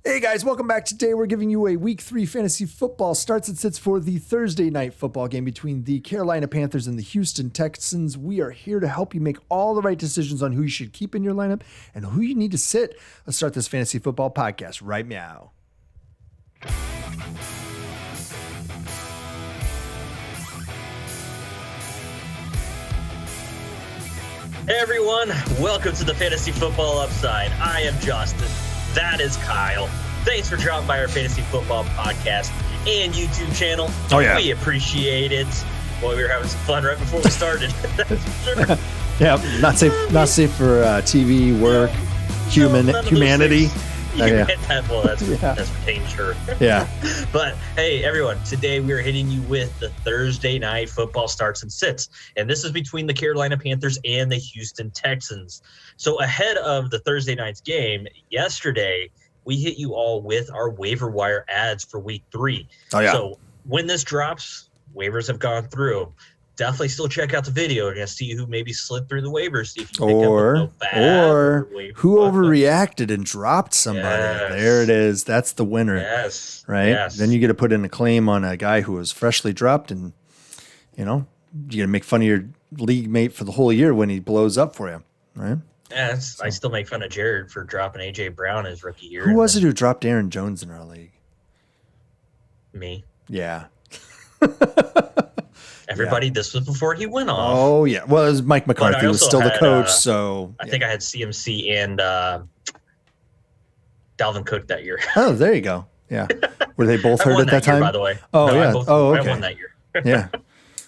Hey guys, welcome back. Today we're giving you a Week 3 fantasy football starts and sits for the Thursday night football game between the Carolina Panthers and the Houston Texans. We are here to help you make all the right decisions on who you should keep in your lineup and who you need to sit. Let's start this fantasy football podcast right now. Hey everyone, welcome to the Fantasy Football Upside. I am Justin. That is Kyle. Thanks for dropping by our Fantasy Football podcast and YouTube channel. Oh, yeah. We appreciate it. Boy, we were having some fun right before we started. That's for sure. Yeah, not safe for TV, work, humanity. That's retained, sure. Yeah. But hey, everyone, today we are hitting you with the Thursday night football starts and sits. And this is between the Carolina Panthers and the Houston Texans. So ahead of the Thursday night's game, yesterday, we hit you all with our waiver wire ads for week 3. Oh, yeah. So when this drops, waivers have gone through. Definitely still check out the video and see who maybe slid through the waivers. See if you or who overreacted and dropped somebody. Yes. There it is. That's the winner. Yes. Right? Yes. Then you get to put in a claim on a guy who was freshly dropped, and, you got to make fun of your league mate for the whole year when he blows up for you. Right? Yes. I still make fun of Jared for dropping A.J. Brown his rookie year. Who was it who dropped Aaron Jones in our league? Me. Yeah. Everybody, this was before he went off. Oh, yeah. Well, it was Mike McCarthy was still the coach, so... I think I had CMC and Dalvin Cook that year. Oh, there you go. Yeah. Were they both hurt at that time? By the way. Oh, yeah. Okay. I won that year. Yeah.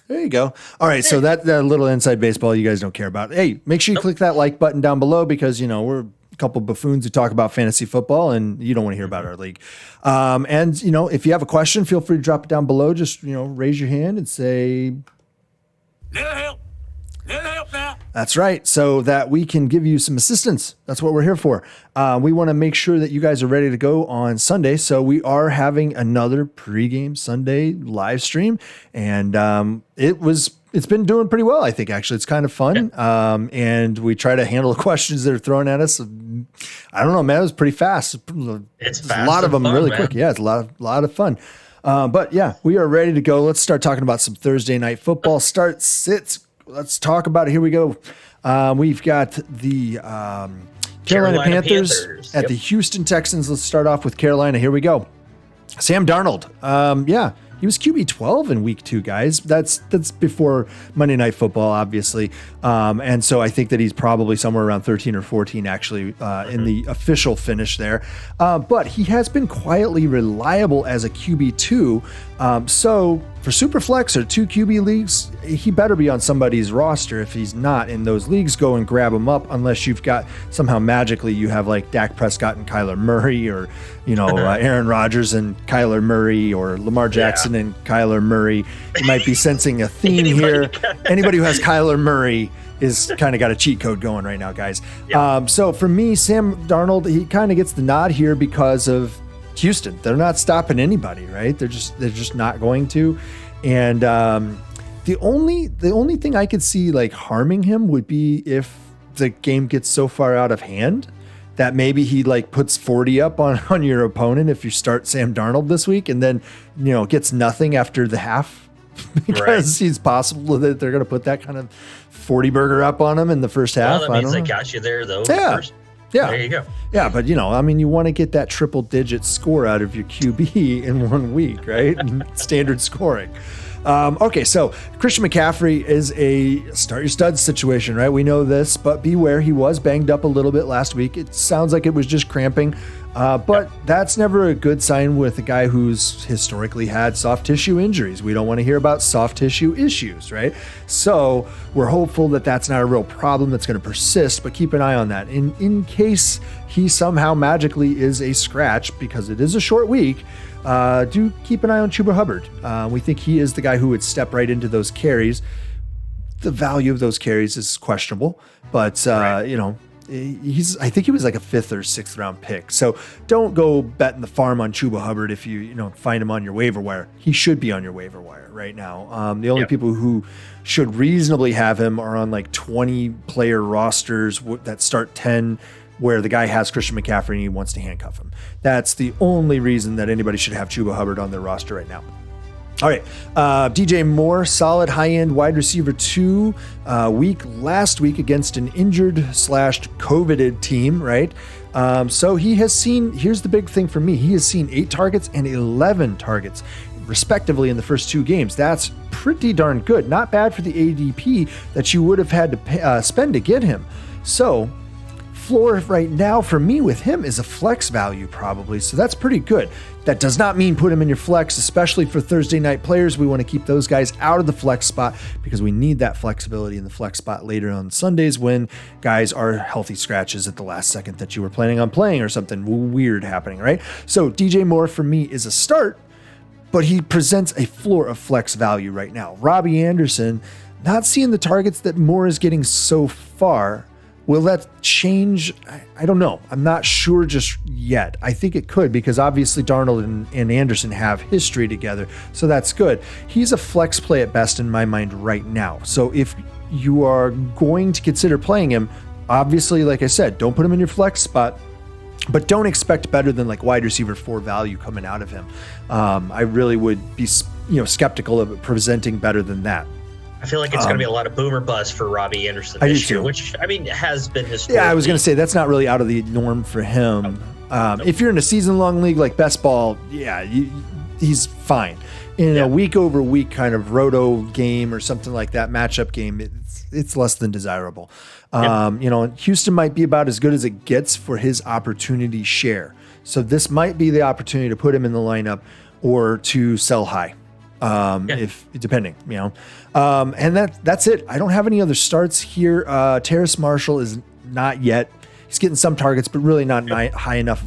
There you go. All right, so that little inside baseball you guys don't care about. Hey, make sure you click that like button down below because, we're a couple buffoons who talk about fantasy football and you don't want to hear about our league. And, if you have a question, feel free to drop it down below. Just, raise your hand and say... Little help. Little help now. That's right, so that we can give you some assistance. That's what we're here for. We want to make sure that you guys are ready to go on Sunday, so we are having another pregame Sunday live stream, and it's been doing pretty well, I think, actually. It's kind of fun, and we try to handle the questions that are thrown at us. I don't know, man, it was pretty fast. It's a lot of them fun, really man. Quick. Yeah, it's a lot of fun. But yeah, we are ready to go. Let's start talking about some Thursday night football start sits. Let's talk about it. Here we go. We've got the Carolina Panthers at the Houston Texans. Let's start off with Carolina. Here we go. Sam Darnold. He was QB 12 in week 2, guys. That's before Monday Night Football, obviously. And so I think that he's probably somewhere around 13 or 14, actually, in the official finish there. But he has been quietly reliable as a QB 2. So for Superflex or 2 QB leagues, he better be on somebody's roster. If he's not in those leagues, go and grab him up unless you've got somehow magically you have like Dak Prescott and Kyler Murray or, Aaron Rodgers and Kyler Murray or Lamar Jackson and Kyler Murray. You might be sensing a theme here. Anybody who has Kyler Murray is kind of got a cheat code going right now, guys. Yeah. So for me, Sam Darnold, he kind of gets the nod here because of Houston. They're not stopping anybody, right? They're just not going to. And the only thing I could see like harming him would be if the game gets so far out of hand that maybe he like puts 40 up on your opponent if you start Sam Darnold this week and then, gets nothing after the half because it's possible that they're going to put that kind of 40 burger up on him in the first half. Well, that means they got you there though. Yeah. Yeah. There you go. Yeah, but you want to get that triple digit score out of your QB in 1 week, right? Standard scoring. Okay, so Christian McCaffrey is a start your studs situation, right? We know this, but beware, he was banged up a little bit last week. It sounds like it was just cramping, but that's never a good sign with a guy who's historically had soft tissue injuries. We don't want to hear about soft tissue issues, right? So we're hopeful that that's not a real problem that's going to persist, but keep an eye on that. In case he somehow magically is a scratch, because it is a short week, do keep an eye on Chuba Hubbard. We think he is the guy who would step right into those carries. The value of those carries is questionable, but I think he was like a 5th or 6th round pick. So don't go betting the farm on Chuba Hubbard if you find him on your waiver wire. He should be on your waiver wire right now. The only people who should reasonably have him are on like 20 player rosters that start 10 where the guy has Christian McCaffrey and he wants to handcuff him. That's the only reason that anybody should have Chuba Hubbard on their roster right now. All right, DJ Moore, solid high-end wide receiver 2 week last week against an injured/COVIDed team, right? So he has seen, here's the big thing for me, he has seen 8 targets and 11 targets, respectively, in the first 2 games. That's pretty darn good. Not bad for the ADP that you would have had to spend to get him. So floor right now for me with him is a flex value probably, so that's pretty good. That does not mean put him in your flex, especially for Thursday night players. We want to keep those guys out of the flex spot because we need that flexibility in the flex spot later on Sundays when guys are healthy scratches at the last second that you were planning on playing or something weird happening, right? So DJ Moore for me is a start, but he presents a floor of flex value right now. Robbie Anderson, not seeing the targets that Moore is getting so far. Will that change? I don't know. I'm not sure just yet. I think it could because obviously Darnold and Anderson have history together, so that's good. He's a flex play at best in my mind right now. So if you are going to consider playing him, obviously, like I said, don't put him in your flex spot, but don't expect better than like wide receiver 4 value coming out of him. I really would be skeptical of it presenting better than that. I feel like it's going to be a lot of boomer buzz for Robbie Anderson this year, which, I mean, has been historically. Yeah, I was going to say that's not really out of the norm for him. If you're in a season-long league like Best Ball, yeah, he's fine. In a week-over-week kind of roto game or something like that, matchup game, it's less than desirable. Houston might be about as good as it gets for his opportunity share. So this might be the opportunity to put him in the lineup or to sell high. If depending, and that's it. I don't have any other starts here. Terrace Marshall is not yet. He's getting some targets, but really not high enough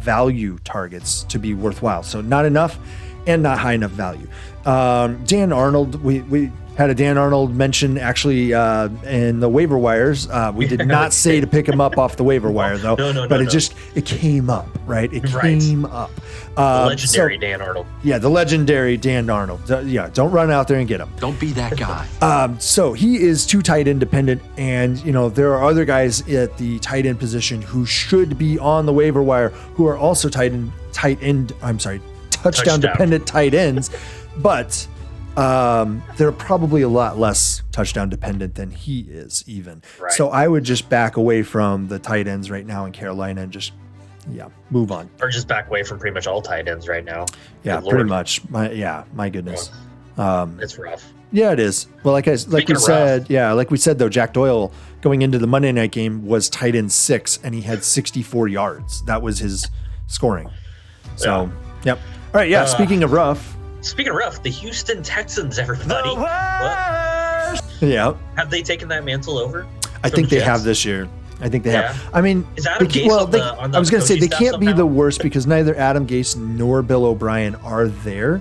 value targets to be worthwhile. So not enough and not high enough value. Dan Arnold, we had a Dan Arnold mention actually in the waiver wires. We did not say to pick him up off the waiver wire though, but it came up, right? It came up. The legendary Dan Arnold. Yeah, the legendary Dan Arnold. Don't run out there and get him. Don't be that guy. So he is too tight end dependent, and there are other guys at the tight end position who should be on the waiver wire who are also touchdown dependent tight ends, but they're probably a lot less touchdown dependent than he is even. Right. So I would just back away from the tight ends right now in Carolina and just move on. Or just back away from pretty much all tight ends right now. Yeah, pretty much. My goodness. It's rough. Yeah, it is. Well, like we said though, Jack Doyle going into the Monday night game was tight end 6 and he had 64 yards. That was his scoring. So, yep. All right, yeah, speaking of rough, the Houston Texans, everybody. Yeah. Have they taken that mantle over? I think they have this year. I think they have. I mean, is Adam Gase I was going to say they can't be the worst because neither Adam Gase nor Bill O'Brien are there.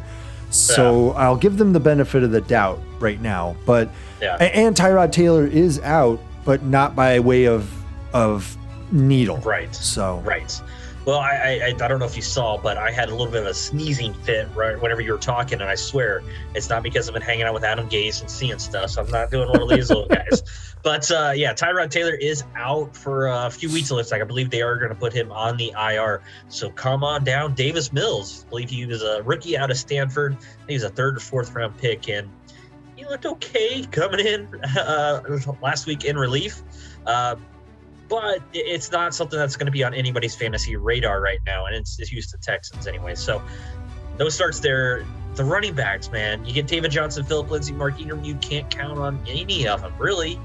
So I'll give them the benefit of the doubt right now. But and Tyrod Taylor is out, but not by way of needle. Right. So right. Well, I don't know if you saw, but I had a little bit of a sneezing fit right whenever you were talking, and I swear it's not because I've been hanging out with Adam Gase and seeing stuff. So I'm not doing one of these little guys. But Tyrod Taylor is out for a few weeks. It looks like I believe they are going to put him on the IR. So come on down, Davis Mills. I believe he was a rookie out of Stanford. He was a 3rd or 4th round pick, and he looked okay coming in last week in relief. But it's not something that's going to be on anybody's fantasy radar right now, and it's Houston Texans anyway. So those starts there. The running backs, man, you get David Johnson, Phillip Lindsay, Mark Ingram. You can't count on any of them, really.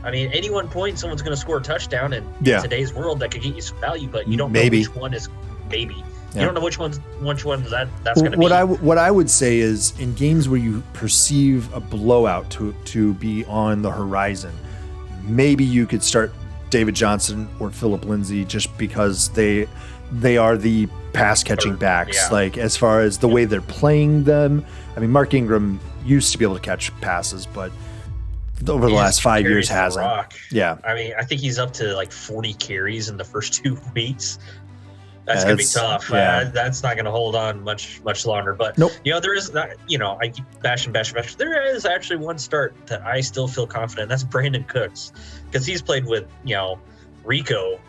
I mean, any one point, someone's going to score a touchdown, and in today's world, that could get you some value, but you don't know which one is maybe. You don't know which one that's going to be. What I would say is in games where you perceive a blowout to be on the horizon, maybe you could start David Johnson or Phillip Lindsay just because they are the pass catching backs. Like as far as the way they're playing them, I mean, Mark Ingram used to be able to catch passes, but over the last 5 years hasn't. Yeah. I mean, I think he's up to like 40 carries in the first 2 weeks. That's going to be tough. That's not going to hold on much longer. But, there is that, I keep bashing. There is actually one start that I still feel confident. That's Brandon Cooks, because he's played with, Rico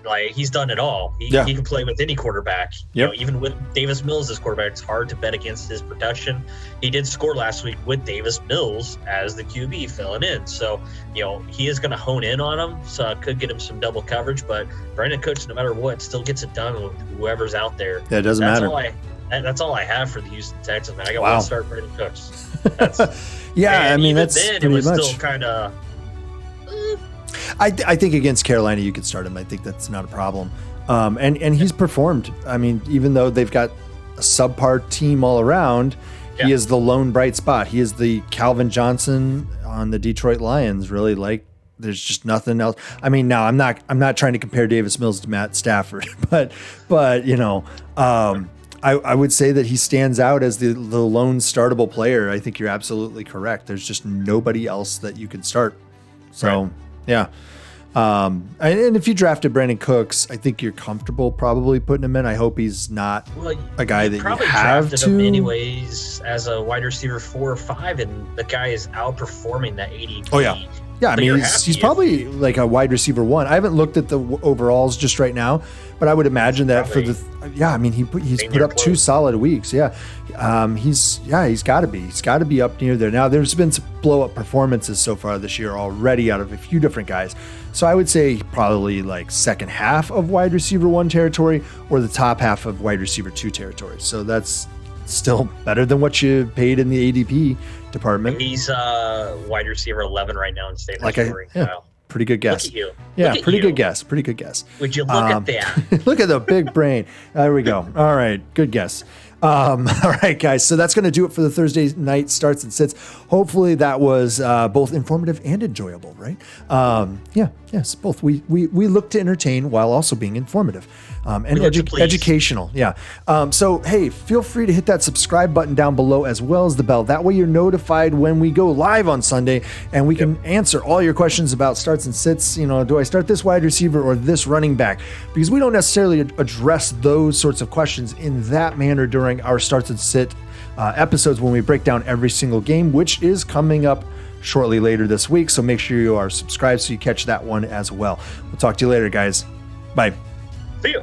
Like, he's done it all. He can play with any quarterback. You know, even with Davis Mills as quarterback, it's hard to bet against his production. He did score last week with Davis Mills as the QB filling in. So, you know, he is going to hone in on him. So it could get him some double coverage. But Brandon Cooks, no matter what, still gets it done with whoever's out there. Yeah, it doesn't matter. That's all I have for the Houston Texans, man. I got one start Brandon Cooks. That's, I mean, that's then pretty it was much. still kind of. I think against Carolina you could start him. I think that's not a problem. And he's performed. I mean, even though they've got a subpar team all around, he is the lone bright spot. He is the Calvin Johnson on the Detroit Lions. Really, like, there's just nothing else. I mean, now I'm not trying to compare Davis Mills to Matt Stafford, but you know, I would say that he stands out as the lone startable player. I think you're absolutely correct. There's just nobody else that you could start. So. Right. Yeah. And if you drafted Brandon Cooks, I think you're comfortable probably putting him in. I hope he's not a guy that you have to. Him anyways as a wide receiver 4 or 5, and the guy is outperforming that ADP. Oh, yeah. Yeah, I mean, he's probably like a wide receiver 1. I haven't looked at the overalls just right now, but I would imagine that for the I mean, he's put up 2 solid weeks. Yeah. He's got to be. He's got to be up near there. Now, there's been some blow up performances so far this year already out of a few different guys. So I would say probably like second half of wide receiver 1 territory or the top half of wide receiver 2 territory. So that's still better than what you paid in the ADP department. He's wide receiver 11 right now in state scoring. Pretty good guess. Look at you. Yeah, pretty good guess. Pretty good guess. Would you look at that? Look at the big brain. There we go. All right, good guess. All right, guys. So that's going to do it for the Thursday night starts and sits. Hopefully that was both informative and enjoyable, right? Yes, both. We look to entertain while also being informative and educational. Yeah. So, hey, feel free to hit that subscribe button down below as well as the bell. That way you're notified when we go live on Sunday and we can answer all your questions about starts and sits. You know, do I start this wide receiver or this running back? Because we don't necessarily address those sorts of questions in that manner during our starts and sit episodes when we break down every single game, which is coming up shortly later this week. So make sure you are subscribed so you catch that one as well. We'll talk to you later, guys. Bye. See you.